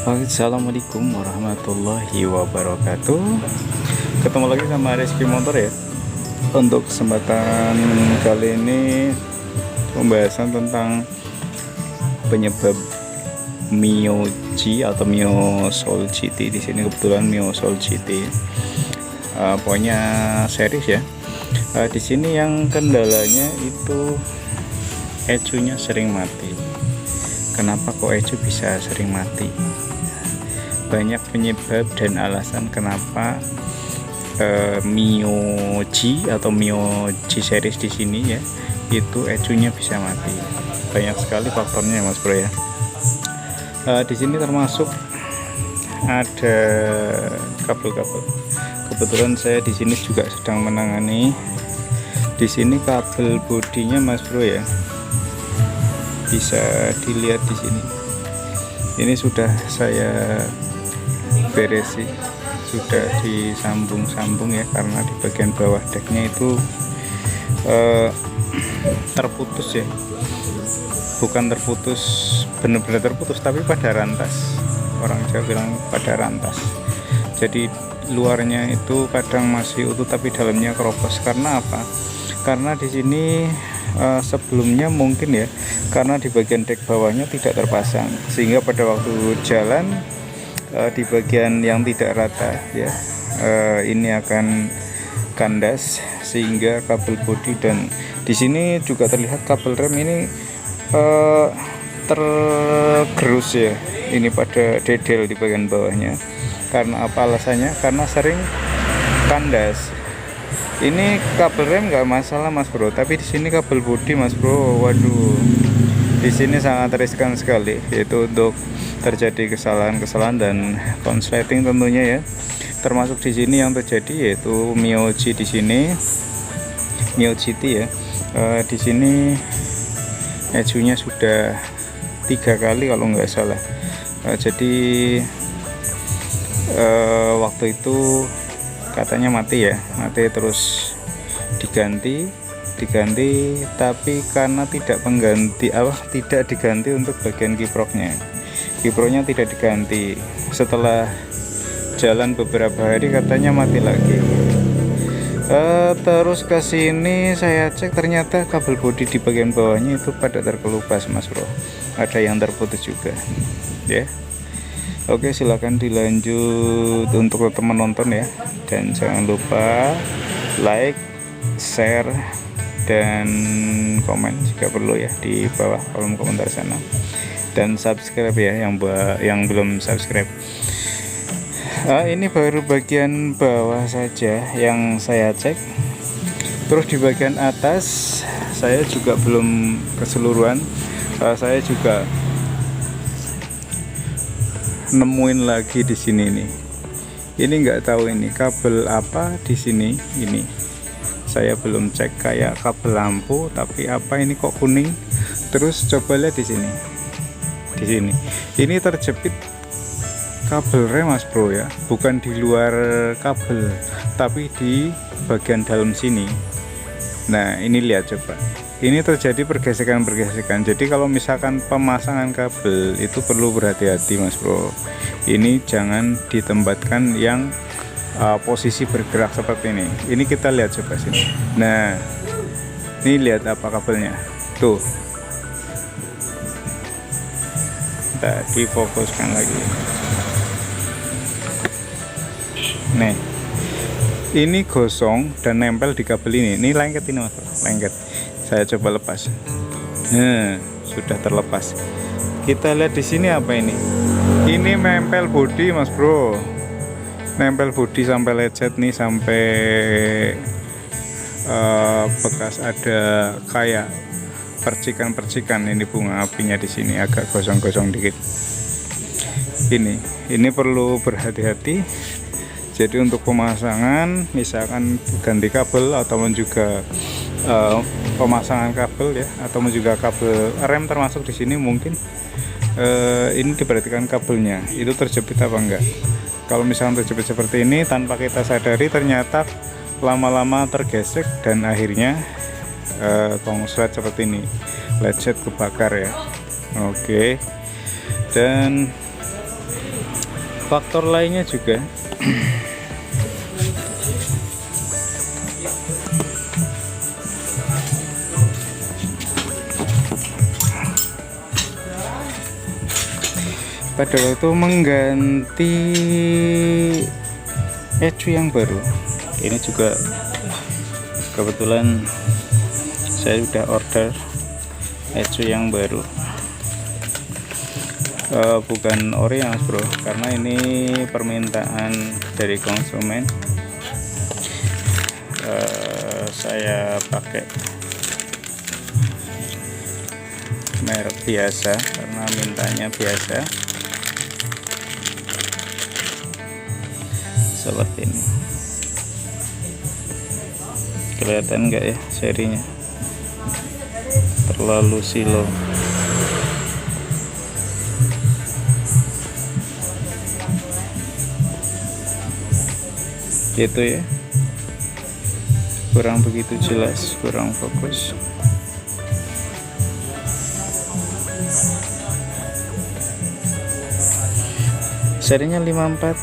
Assalamualaikum warahmatullahi wabarakatuh. Ketemu lagi sama Rizky Motor ya. Untuk kesempatan kali ini pembahasan tentang penyebab Mio G atau Mio Soul GT. Di sini kebetulan Mio Soul GT. Pokoknya series ya. Di sini yang kendalanya itu ECU-nya sering mati. Kenapa kok ECU bisa sering mati? Banyak penyebab dan alasan kenapa Mio G atau Mio G series di sini ya, itu ECU-nya bisa mati. Banyak sekali faktornya Mas Bro ya. Di sini termasuk ada kabel-kabel. Kebetulan saya di sini juga sedang menangani. Di sini kabel bodinya Mas Bro ya, bisa dilihat di sini. Ini sudah saya beresi, sudah disambung-sambung ya, karena di bagian bawah decknya itu terputus ya, bukan terputus benar-benar terputus, tapi pada rantas. Orang Jawa bilang pada rantas. Jadi luarnya itu kadang masih utuh tapi dalamnya keropos. Karena apa? Karena di sini sebelumnya mungkin ya, karena di bagian dek bawahnya tidak terpasang, sehingga pada waktu jalan di bagian yang tidak rata ya, ini akan kandas, sehingga kabel bodi dan di sini juga terlihat kabel rem ini tergerus ya, ini pada dedel di bagian bawahnya. Karena apa alasannya? Karena sering kandas. Ini kabel rem nggak masalah Mas Bro, tapi di sini kabel bodi Mas Bro, waduh, di sini sangat riskan sekali, yaitu untuk terjadi kesalahan-kesalahan dan konsleting tentunya ya. Termasuk di sini yang terjadi yaitu Mio G di sini, Mio GT ya. Di sini ECU-nya sudah 3 kali kalau nggak salah. Jadi waktu itu katanya mati ya, mati terus diganti, tapi karena tidak diganti untuk bagian kiproknya tidak diganti. Setelah jalan beberapa hari katanya mati lagi. Terus ke sini saya cek, ternyata kabel bodi di bagian bawahnya itu pada terkelupas Mas Bro, ada yang terputus juga ya. Oke, silahkan dilanjut untuk teman nonton ya, dan jangan lupa like, share, dan komen jika perlu ya di bawah kolom komentar sana, dan subscribe ya yang belum subscribe. Ini baru bagian bawah saja yang saya cek, terus di bagian atas saya juga belum keseluruhan. Saya juga nemuin lagi di sini nih. Ini nggak tahu ini kabel apa di sini. Ini saya belum cek, kayak kabel lampu, tapi apa ini kok kuning. Terus coba lihat di sini. Di sini. Ini terjepit kabel rem Mas Bro ya, bukan di luar kabel, tapi di bagian dalam sini. Nah, ini lihat coba. Ini terjadi pergesekan-pergesekan. Jadi kalau misalkan pemasangan kabel itu perlu berhati-hati Mas Bro. Ini jangan ditempatkan yang posisi bergerak seperti ini. Ini kita lihat coba sini. Nah, ini lihat apa kabelnya. Tuh. Kita difokuskan lagi. Nih. Ini gosong dan nempel di kabel ini. Ini lengket ini Mas Bro, lengket. Saya coba lepas. Nah, sudah terlepas. Kita lihat di sini apa ini? Ini nempel bodi Mas Bro. Nempel bodi sampai lecet nih, sampai bekas ada kayak percikan-percikan. Ini bunga apinya di sini agak gosong-gosong dikit. Ini perlu berhati-hati. Jadi untuk pemasangan, misalkan ganti kabel ataupun juga pemasangan kabel ya, atau juga kabel rem termasuk di sini mungkin ini diperhatikan kabelnya itu terjepit apa enggak. Kalau misalnya terjepit seperti ini tanpa kita sadari, ternyata lama-lama tergesek dan akhirnya konslet seperti ini, lecet kebakar ya. Oke, Dan faktor lainnya juga pada waktu mengganti ecu yang baru, ini juga kebetulan saya sudah order ecu yang baru, bukan ori ya mas bro, karena ini permintaan dari konsumen. Saya pakai merek biasa karena mintanya biasa. Seperti ini, kelihatan enggak ya serinya, terlalu silo. Gitu ya, kurang begitu jelas, kurang fokus. Serinya 54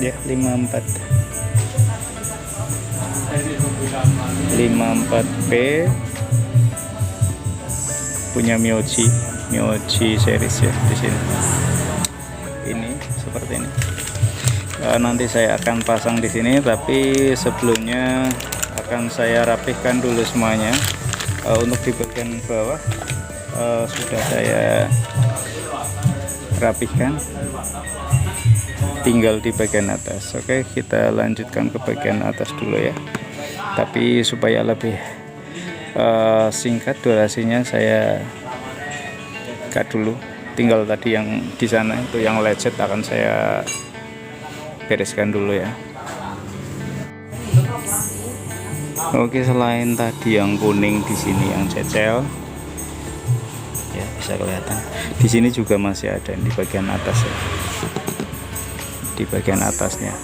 ya, 54B, punya Myoji series ya di sini. Ini seperti ini. Nanti saya akan pasang di sini, tapi sebelumnya akan saya rapihkan dulu semuanya. Untuk di bagian bawah sudah saya rapihkan, tinggal di bagian atas. Oke, kita lanjutkan ke bagian atas dulu ya, tapi supaya lebih singkat durasinya, saya cut dulu. Tinggal tadi yang di sana itu yang lecet akan saya bereskan dulu ya. Oke, selain tadi yang kuning, di sini yang cecel ya, bisa kelihatan. Di sini juga masih ada di bagian atas ya, di bagian atasnya.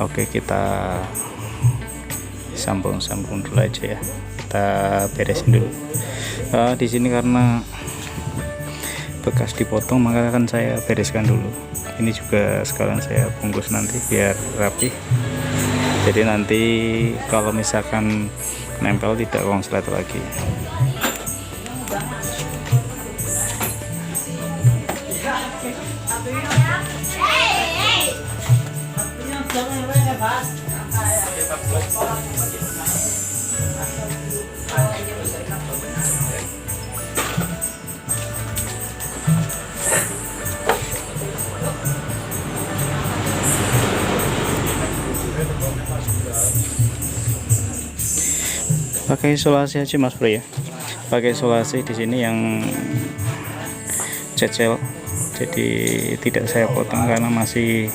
Oke, kita sambung dulu aja ya, kita beresin dulu. Di sini karena bekas dipotong, maka akan saya bereskan dulu. Ini juga sekalian saya bungkus nanti biar rapi, jadi nanti kalau misalkan nempel tidak konslet lagi. Pakai isolasi aja mas bro ya, pakai isolasi di sini yang cecel, jadi tidak saya potong karena masih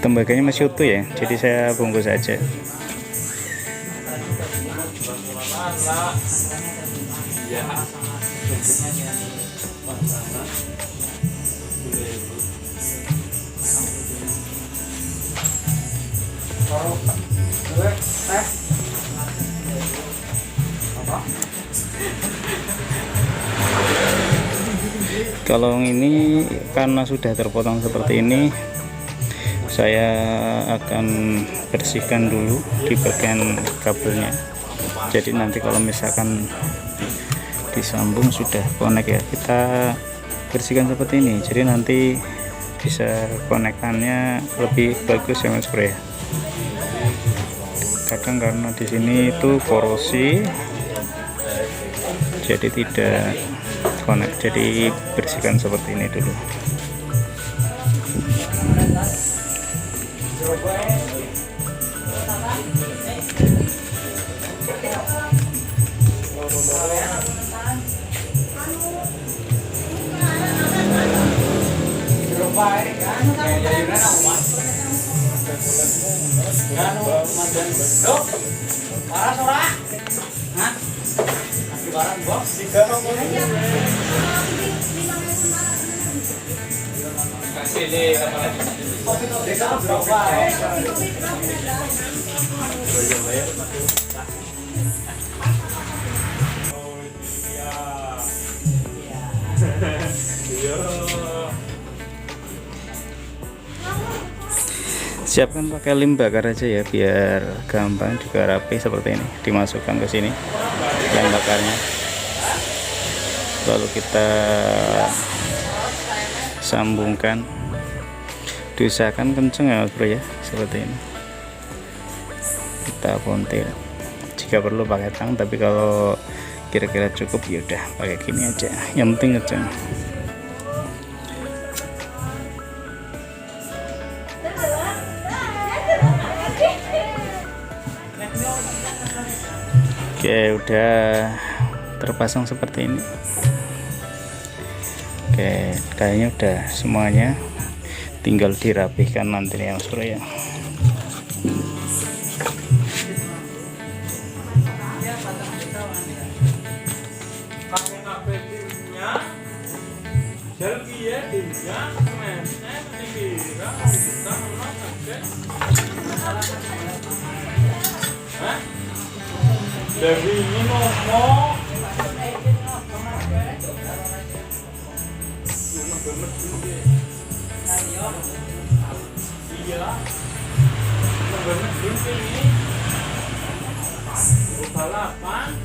tembaganya masih utuh ya, jadi saya bungkus aja. Kalau ini karena sudah terpotong seperti ini, saya akan bersihkan dulu di bagian kabelnya. Jadi nanti kalau misalkan disambung sudah connect ya, kita bersihkan seperti ini. Jadi nanti bisa konekannya lebih bagus ya mas bro ya. Kadang karena di sini itu korosi, jadi tidak connect, jadi bersihkan seperti ini dulu. Siapkan pakai lem bakar aja ya, biar gampang juga rapi seperti ini. Dimasukkan ke sini lem bakarnya, lalu kita sambungkan. Diusahakan kenceng ya bro ya, seperti ini. Kita puntir, jika perlu pakai tang, tapi kalau kira-kira cukup ya udah pakai gini aja, yang penting kenceng. Oke, udah terpasang seperti ini. Oke, kayaknya udah semuanya, tinggal dirapihkan nanti ya Mas Bro ya. Dewi ini ngomong iya bener ini balapan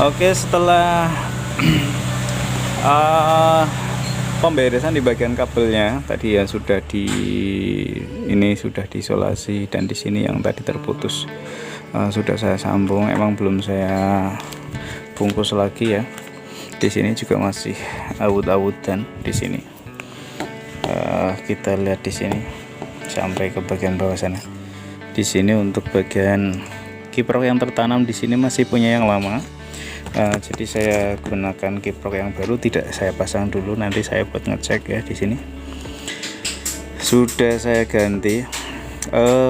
Oke, setelah pemberesan di bagian kabelnya tadi ya, sudah sudah diisolasi, dan di sini yang tadi terputus sudah saya sambung. Emang belum saya bungkus lagi ya. Di sini juga masih awut-awutan di sini. Kita lihat di sini sampai ke bagian bawah sana. Di sini untuk bagian kiprok yang tertanam di sini masih punya yang lama. Jadi saya gunakan kiprok yang baru, tidak saya pasang dulu, nanti saya buat ngecek ya. Di sini sudah saya ganti.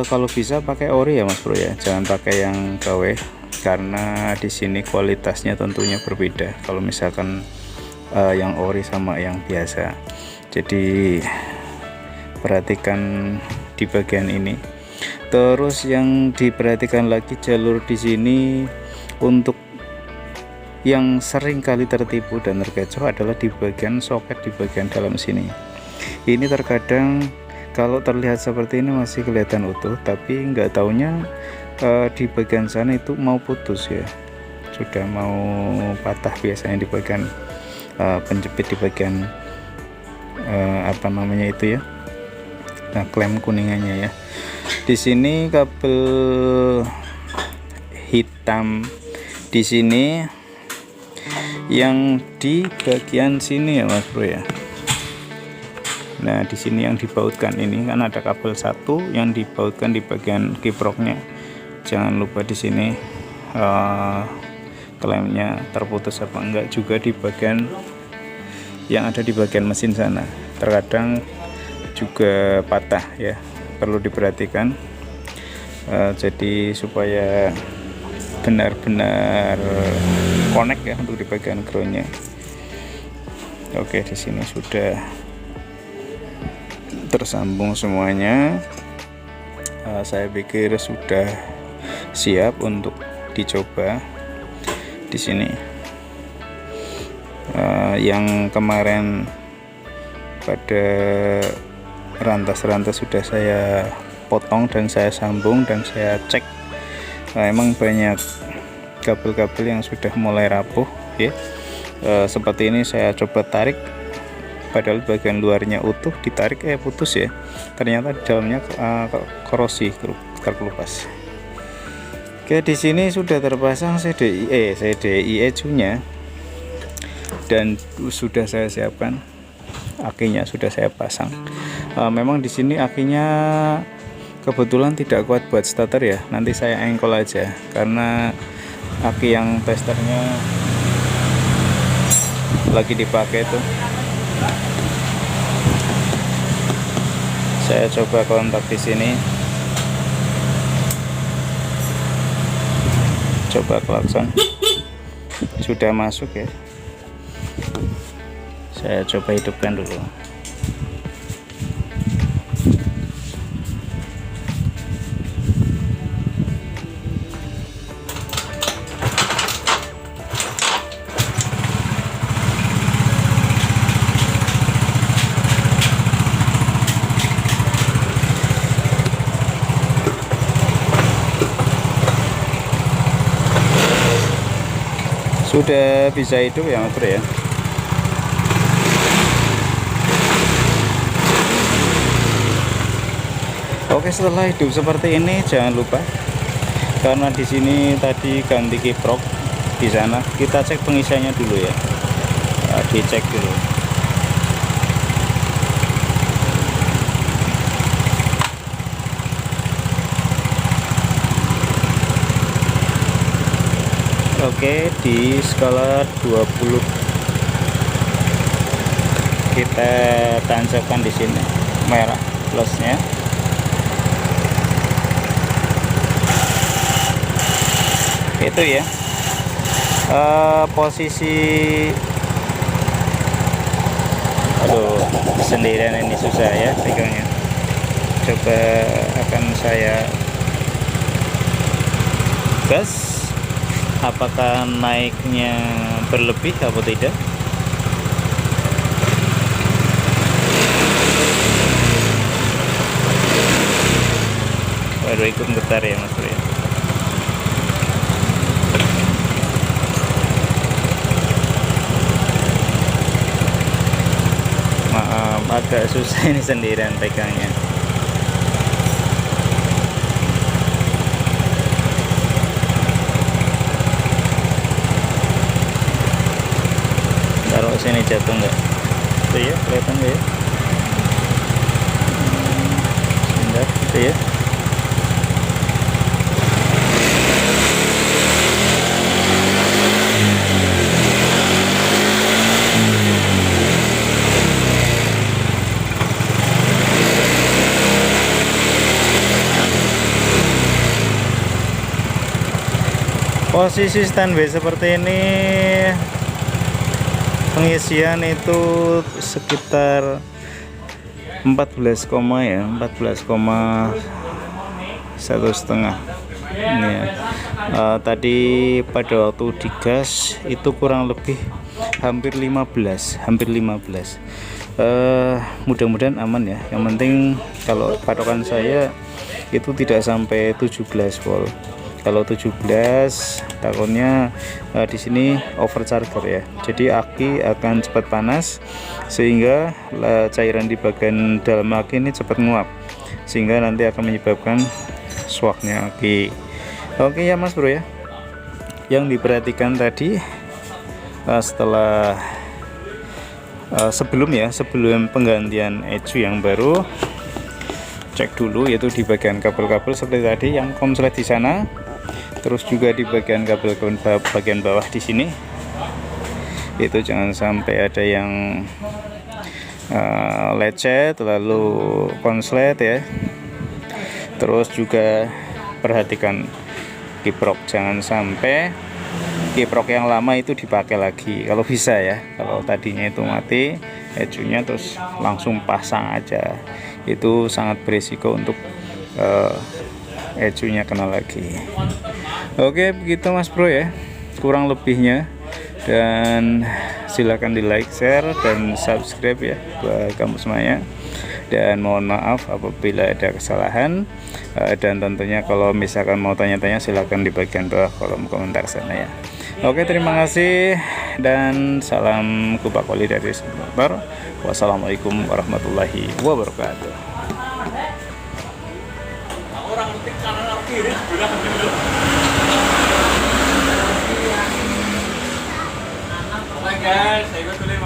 Kalau bisa pakai ori ya Mas Bro ya, jangan pakai yang KW, karena di sini kualitasnya tentunya berbeda kalau misalkan yang ori sama yang biasa. Jadi perhatikan di bagian ini. Terus yang diperhatikan lagi, jalur di sini untuk yang sering kali tertipu dan terkecoh adalah di bagian soket di bagian dalam sini. Ini terkadang kalau terlihat seperti ini masih kelihatan utuh, tapi nggak taunya di bagian sana itu mau putus ya, sudah mau patah biasanya di bagian penjepit, di bagian apa namanya itu ya, nah klem kuningannya ya. Di sini kabel hitam di sini yang di bagian sini ya Mas Bro ya. Nah di sini yang dibautkan ini kan ada kabel satu yang dibautkan di bagian kiproknya. Jangan lupa di sini klemnya terputus apa enggak, juga di bagian yang ada di bagian mesin sana terkadang juga patah ya, perlu diperhatikan. Jadi supaya benar-benar connect ya untuk di bagian groundnya. Oke, di sini sudah tersambung semuanya. Saya pikir sudah siap untuk dicoba. Di sini yang kemarin pada rantas-rantas sudah saya potong dan saya sambung dan saya cek. Emang banyak kabel-kabel yang sudah mulai rapuh ya. Seperti ini saya coba tarik, padahal bagian luarnya utuh, ditarik putus ya, ternyata di dalamnya korosi, terkelupas. Oke, di sini sudah terpasang CDI ecunya dan sudah saya siapkan akinya, sudah saya pasang. Memang di sini akinya kebetulan tidak kuat buat starter ya, nanti saya engkol aja, karena aki yang testernya lagi dipakai tuh Saya coba kontak di sini. Coba klakson. Sudah masuk ya. Saya coba hidupkan dulu. Sudah bisa hidup ya Mas Bro ya. Oke, setelah hidup seperti ini jangan lupa, karena di sini tadi ganti kiprok, di sana kita cek pengisiannya dulu ya. Dicek dulu. Oke, di skala 20 kita tancapkan di sini merah plusnya. Itu ya. Posisi, aduh, sendirian ini susah ya pegangnya. Coba akan saya gas. Apakah naiknya berlebih atau tidak? Baru ikut getar ya Mas Bro ya. Maaf, agak susah ini sendirian pegangnya. Taruh sini jatuh nggak? Itu ya, kelihatan nggak ya? Sebentar, itu ya. Posisi standby seperti ini, pengisian itu sekitar 14, ya 14,1 ini ya. Tadi pada waktu digas itu kurang lebih hampir 15. Mudah-mudahan aman ya. Yang penting kalau patokan saya itu tidak sampai 17 volt. Kalau 17 takutnya di sini overcharger ya. Jadi aki akan cepat panas sehingga cairan di bagian dalam aki ini cepat nguap, sehingga nanti akan menyebabkan shocknya aki. Oke ya Mas Bro ya. Yang diperhatikan tadi setelah sebelum penggantian ecu yang baru, cek dulu yaitu di bagian kabel-kabel seperti tadi yang konslet di sana. Terus juga di bagian kabel bagian bawah di sini itu jangan sampai ada yang lecet lalu konslet ya. Terus juga perhatikan kiprok, jangan sampai kiprok yang lama itu dipakai lagi kalau bisa ya. Kalau tadinya itu mati ecunya terus langsung pasang aja, itu sangat berisiko untuk ecunya kena lagi. Oke, begitu Mas Bro ya kurang lebihnya, dan silahkan di like, share, dan subscribe ya buat kamu semuanya. Dan mohon maaf apabila ada kesalahan, dan tentunya kalau misalkan mau tanya-tanya silahkan di bagian bawah kolom komentar sana ya. Oke, terima kasih dan salam Kupak Oli dari Sumber. Wassalamualaikum warahmatullahi wabarakatuh. Orang ketik kanan kiri sebelah dulu. Oke guys, saya ikut